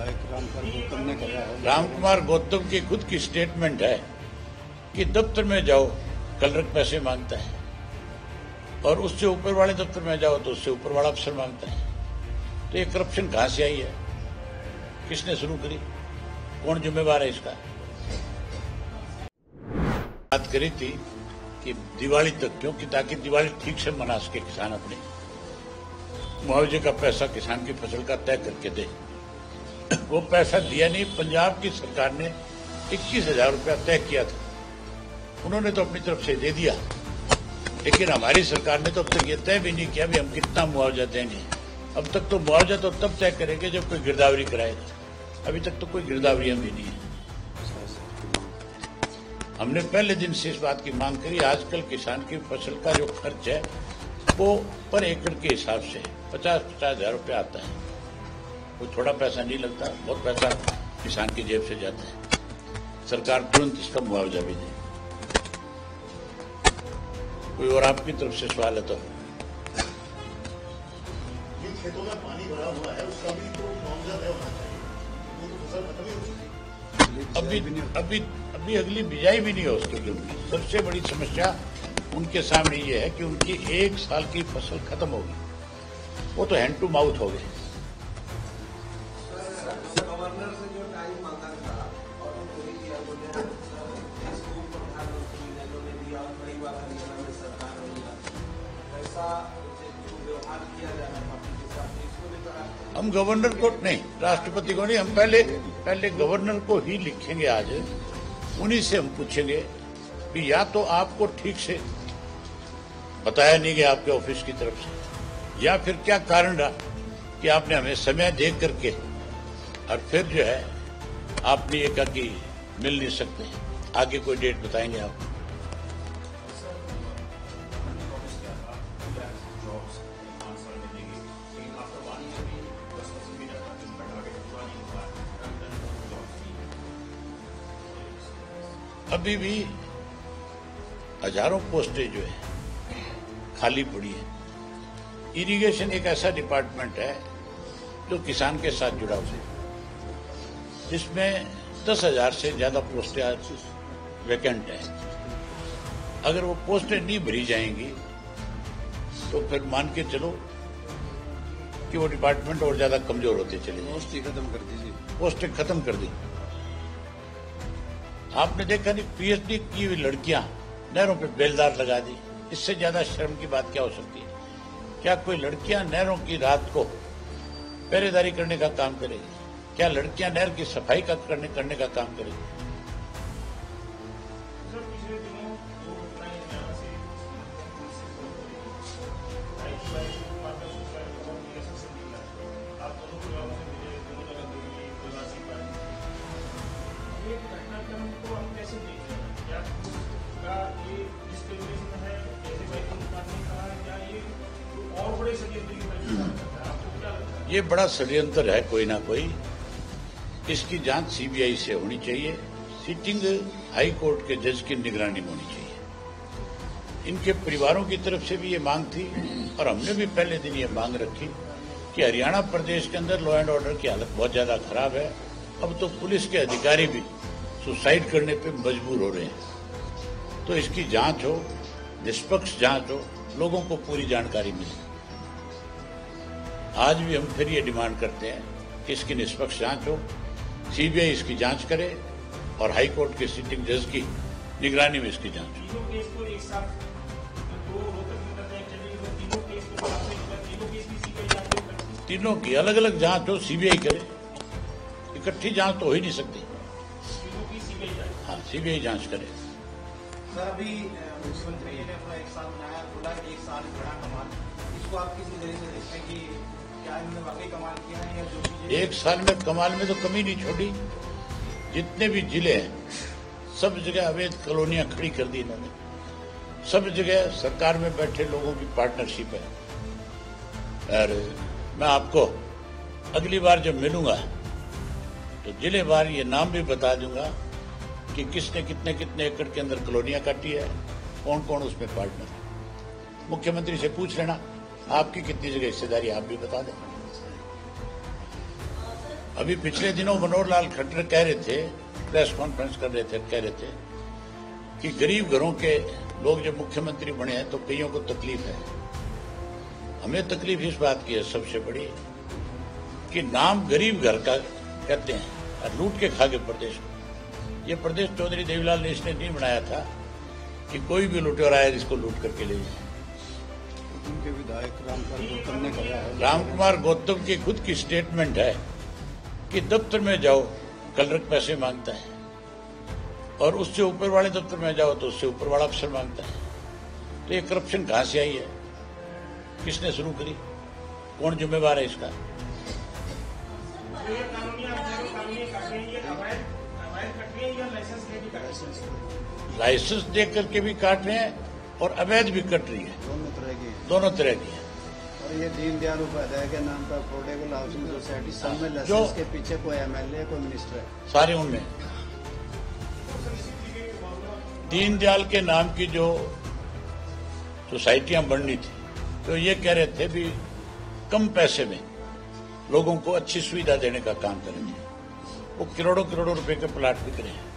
राम कुमार गौतम की खुद की स्टेटमेंट है कि दफ्तर में जाओ क्लर्क पैसे मांगता है और उससे ऊपर वाले दफ्तर में जाओ तो उससे ऊपर वाला अफसर मांगता है। तो ये करप्शन कहां से आई है, किसने शुरू करी, कौन जिम्मेवार है इसका? बात करी थी कि दिवाली तक, क्योंकि ताकि दिवाली ठीक से मना सके किसान, अपने मुआवजे का पैसा किसान की फसल का तय करके दे। वो पैसा दिया नहीं। पंजाब की सरकार ने 21,000 रुपया तय किया था, उन्होंने तो अपनी तरफ से दे दिया, लेकिन हमारी सरकार ने तो अब तक ये तय भी नहीं किया भी हम कितना मुआवजा देंगे। अब तक तो मुआवजा तो तब तय करेंगे जब कोई गिरदावरी कराएगा, अभी तक तो कोई गिरदावरियां भी नहीं है। हमने पहले दिन से इस बात की मांग करी। आजकल किसान की फसल का जो खर्च है वो पर एकड़ के हिसाब से 50,000 रुपया आता है। कोई थोड़ा पैसा नहीं लगता, बहुत पैसा किसान की जेब से जाता है। सरकार तुरंत इसका मुआवजा भी दे। कोई और आपकी तरफ से सवाल है तो? खेतों में पानी भरा हुआ है, उसका भी तो मुआवजा तय होना चाहिए। वो तो फसल खत्म ही हो चुकी है। अभी अगली बिजाई भी नहीं हो उसके लिए। सबसे बड़ी समस्या उनके सामने ये है कि उनकी 1 साल की फसल खत्म होगी, वो तो हैंड टू माउथ हो गए। गवर्नर से जो टाइम मांगा था और वो पूरी किया, इसको प्रधानमंत्री ने दिया, बड़ी बात हरियाणा में सरकार ने ऐसा व्यवहार किया जा रहा है के साथ, इसको लेकर हम गवर्नर को नहीं, राष्ट्रपति को नहीं, हम पहले गवर्नर को ही लिखेंगे। आज उन्हीं से हम पूछेंगे कि या तो आपको ठीक से बताया नहीं गया आपके ऑफिस की तरफ से, या फिर क्या कारण रहा कि आपने हमें समय दे करके और फिर जो है आपने ये कहा कि मिल नहीं सकते। आगे कोई डेट बताएंगे आप? अभी भी हजारों पोस्टें जो है खाली पड़ी है। इरिगेशन एक ऐसा डिपार्टमेंट है जो किसान के साथ जुड़ा हुआ है, जिसमें 10,000 से ज्यादा पोस्टें आज वैकेंट है। अगर वो पोस्टें नहीं भरी जाएंगी तो फिर मान के चलो कि वो डिपार्टमेंट और ज्यादा कमजोर होते चले जाएंगे। पोस्टें खत्म कर दीजिए। पोस्टें खत्म कर दी। आपने देखा नहीं, पीएचडी की हुई लड़कियां नहरों पे बेलदार लगा दी। इससे ज्यादा शर्म की बात क्या हो सकती है? क्या कोई लड़कियां नहरों की रात को पहरेदारी करने का काम करेगी? क्या लड़कियां नहर की सफाई का करने का काम करेगी? ये बड़ा षड्यंत्र है कोई ना कोई। इसकी जांच सीबीआई से होनी चाहिए। सिटिंग हाई कोर्ट के जज की निगरानी में होनी चाहिए। इनके परिवारों की तरफ से भी ये मांग थी और हमने भी पहले दिन ये मांग रखी कि हरियाणा प्रदेश के अंदर लॉ एंड ऑर्डर की हालत बहुत ज्यादा खराब है। अब तो पुलिस के अधिकारी भी सुसाइड करने पे मजबूर हो रहे हैं। तो इसकी जांच हो, निष्पक्ष जांच हो, लोगों को पूरी जानकारी मिले। आज भी हम फिर ये डिमांड करते हैं कि इसकी निष्पक्ष जांच हो, सीबीआई इसकी जांच करे और हाई कोर्ट के सिटिंग जज की निगरानी में इसकी जांच हो। तीनों की अलग अलग जांच हो, सीबीआई करे। इकट्ठी जांच तो हो ही नहीं सकती। हाँ, सीबीआई जांच करे। सर, अभी मुख्यमंत्री ने अपना 1 साल बनाया, बोला 1 साल बड़ा कमाल। इसको आप किस नजरिए से देखते हैं कि क्या इन्होंने वाकई कमाल किया है या जो चीजें 1 साल में कमाल में तो कमी नहीं छोड़ी। जितने भी जिले हैं सब जगह अवैध कॉलोनियां खड़ी कर दी इन्होंने। सब जगह सरकार में बैठे लोगों की पार्टनरशिप है। और मैं आपको अगली बार जब मिलूंगा तो जिलेवार ये नाम भी बता दूंगा कि किसने कितने कितने एकड़ के अंदर कॉलोनियां काटी है, कौन कौन उसमें पार्टनर है। मुख्यमंत्री से पूछ लेना आपकी कितनी जगह हिस्सेदारी, आप भी बता दें। अभी पिछले दिनों मनोहर लाल खट्टर कह रहे थे, प्रेस कॉन्फ्रेंस कर रहे थे, कह रहे थे कि गरीब घरों के लोग जब मुख्यमंत्री बने हैं तो कईयों को तकलीफ है। हमें तकलीफ इस बात की है सबसे बड़ी कि नाम गरीब घर का कहते हैं और लूट के खा गए प्रदेश को। ये प्रदेश चौधरी देवीलाल ने इसने नहीं बनाया था कि कोई भी लुटेरा है जिसको लूट करके ले जाए। उनके विधायक रामकुमार गौतम ने कहा है, रामकुमार गौतम की खुद की स्टेटमेंट है कि दफ्तर में जाओ क्लर्क पैसे मांगता है और उससे ऊपर वाले दफ्तर में जाओ तो उससे ऊपर वाला अफसर मांगता है। तो ये करप्शन कहां से आई है, किसने शुरू करी, कौन जिम्मेवार है इसका? लाइसेंस दे करके भी काट रहे हैं और अवैध भी कट रही है, दोनों तरह की है। और ये दीनदयाल उपाध्याय के नाम पर अफोर्डेबल हाउसिंग सोसाइटी सब में लाइसेंस के पीछे कोई एमएलए कोई मिनिस्टर है, सारे उनमें। दीनदयाल के नाम की जो सोसाइटियां बननी थी तो ये कह रहे थे भी कम पैसे में लोगों को अच्छी सुविधा देने का काम करेंगे। वो करोड़ों करोड़ों रुपए के प्लाट बिक रहे हैं।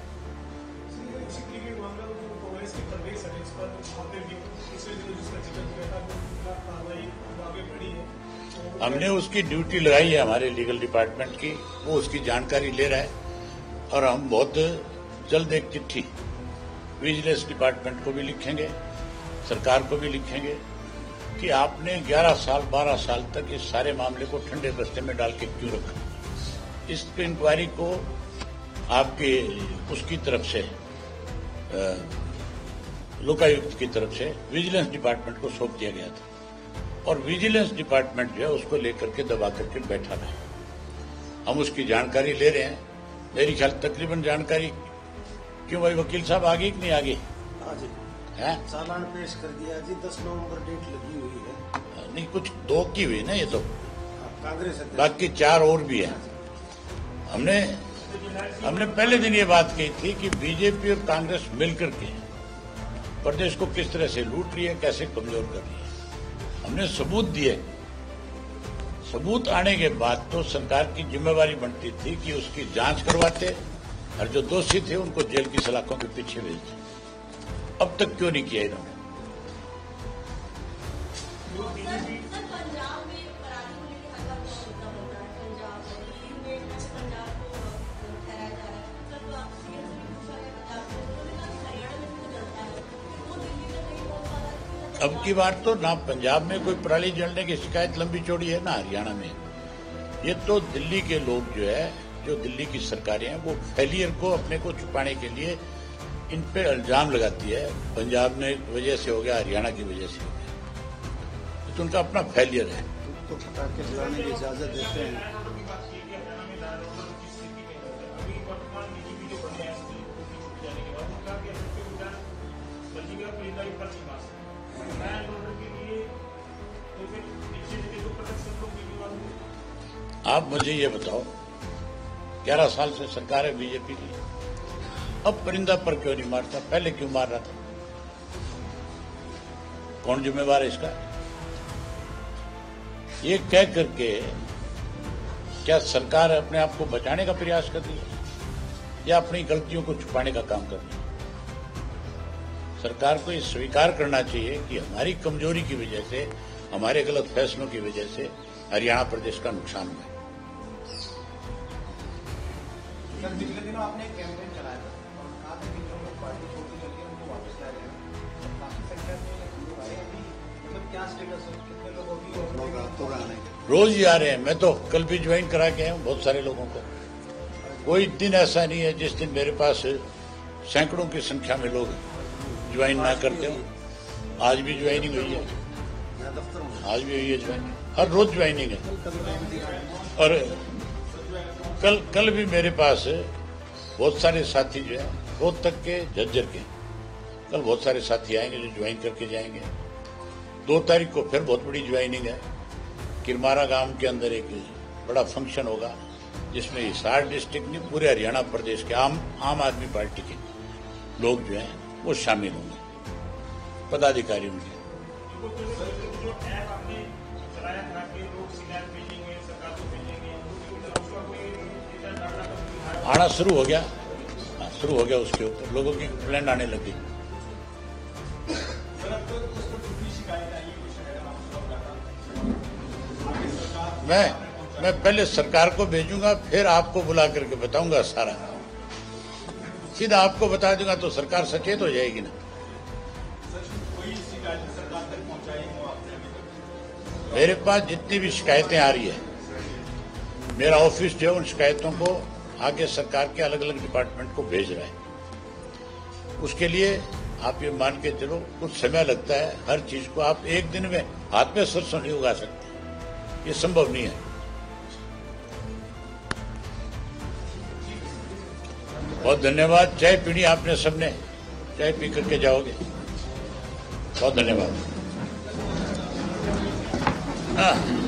हमने उसकी ड्यूटी लगाई है हमारे लीगल डिपार्टमेंट की, वो उसकी जानकारी ले रहा है और हम बहुत जल्द एक चिट्ठी विजिलेंस डिपार्टमेंट को भी लिखेंगे, सरकार को भी लिखेंगे कि आपने 11 साल 12 साल तक इस सारे मामले को ठंडे बस्ते में डाल के क्यों रखा। इस इंक्वायरी को आपके उसकी तरफ से लोकायुक्त की तरफ से विजिलेंस डिपार्टमेंट को सौंप दिया गया था और विजिलेंस डिपार्टमेंट जो है उसको लेकर के दबा करके बैठा रहा है। हम उसकी जानकारी ले रहे हैं। मेरी ख्याल तकरीबन जानकारी, क्यों भाई वकील साहब आगे कि नहीं आगे? है चालान पेश कर दिया जी, 10 नवंबर डेट लगी हुई है। नहीं, कुछ 2 की हुई ना, ये तो कांग्रेस बाकी 4 और भी है। हमने पहले दिन ये बात कही थी कि बीजेपी और कांग्रेस मिलकर के प्रदेश को किस तरह से लूट रही है, कैसे कमजोर कर रही है। हमने सबूत दिए। सबूत आने के बाद तो सरकार की जिम्मेवारी बनती थी कि उसकी जांच करवाते और जो दोषी थे उनको जेल की सलाखों के पीछे भेजते। अब तक क्यों नहीं किया इन्होंने? अब की बार तो ना पंजाब में कोई पराली जलने की शिकायत लंबी चौड़ी है, ना हरियाणा में। ये तो दिल्ली के लोग जो है, जो दिल्ली की सरकारें हैं, वो फेलियर को अपने को छुपाने के लिए इन पे इल्जाम लगाती है। पंजाब ने वजह से हो गया, हरियाणा की वजह से हो गया, तो उनका अपना फेलियर है। तो पटाखे जलाने की इजाजत देते हैं। आप मुझे ये बताओ, 11 साल से सरकार है बीजेपी की, अब परिंदा पर क्यों नहीं मारता? पहले क्यों मार रहा था? कौन जिम्मेवार है इसका? ये कह करके क्या सरकार अपने आप को बचाने का प्रयास कर रही है या अपनी गलतियों को छुपाने का काम कर रही है? सरकार को ये स्वीकार करना चाहिए कि हमारी कमजोरी की वजह से, हमारे गलत फैसलों की वजह से हरियाणा प्रदेश का नुकसान हुआ है। सर, पिछले दिनों आपने एक कैंपेन चलाया था और कहा था कि जो लोग पार्टी छोड़ के चलते हैं उनको वापस लाया जाएगा। काफी संख्या में लोग आए अभी, मतलब क्या स्टेटस है, कितने लोग अभी रोज ही आ रहे हैं। मैं तो कल भी ज्वाइन करा के आया हूं बहुत सारे लोगों को। कोई दिन ऐसा नहीं है जिस दिन मेरे पास सैकड़ों की संख्या में लोग ज्वाइन ना करते हो। आज भी ज्वाइनिंग हुई है, आज भी हुई है ज्वाइनिंग, हर रोज ज्वाइनिंग है। और कल भी मेरे पास बहुत सारे साथी जो है, रोहतक के, झज्जर के, कल बहुत सारे साथी आएंगे जो ज्वाइन करके जाएंगे। 2 तारीख को फिर बहुत बड़ी ज्वाइनिंग है। किरमारा गांव के अंदर एक बड़ा फंक्शन होगा जिसमें हिसार डिस्ट्रिक्ट नहीं, पूरे हरियाणा प्रदेश के आम आदमी पार्टी के लोग जो हैं वो शामिल होंगे, पदाधिकारी होंगे। आना शुरू हो गया, उसके ऊपर लोगों की कंप्लेंट आने लगी। मैं पहले सरकार को भेजूंगा, फिर आपको बुला करके बताऊंगा सारा। सीधा आपको बता दूंगा तो सरकार सचेत हो जाएगी ना। मेरे पास जितनी भी शिकायतें आ रही है, मेरा ऑफिस जो है उन शिकायतों को आगे सरकार के अलग अलग डिपार्टमेंट को भेज रहा है। उसके लिए आप ये मान के चलो कुछ समय लगता है। हर चीज को आप एक दिन में हाथ में सरसों नहीं उगा सकते, ये संभव नहीं है। बहुत धन्यवाद। चाय पीनी आपने सबने, चाय पी करके जाओगे। बहुत धन्यवाद। हाँ।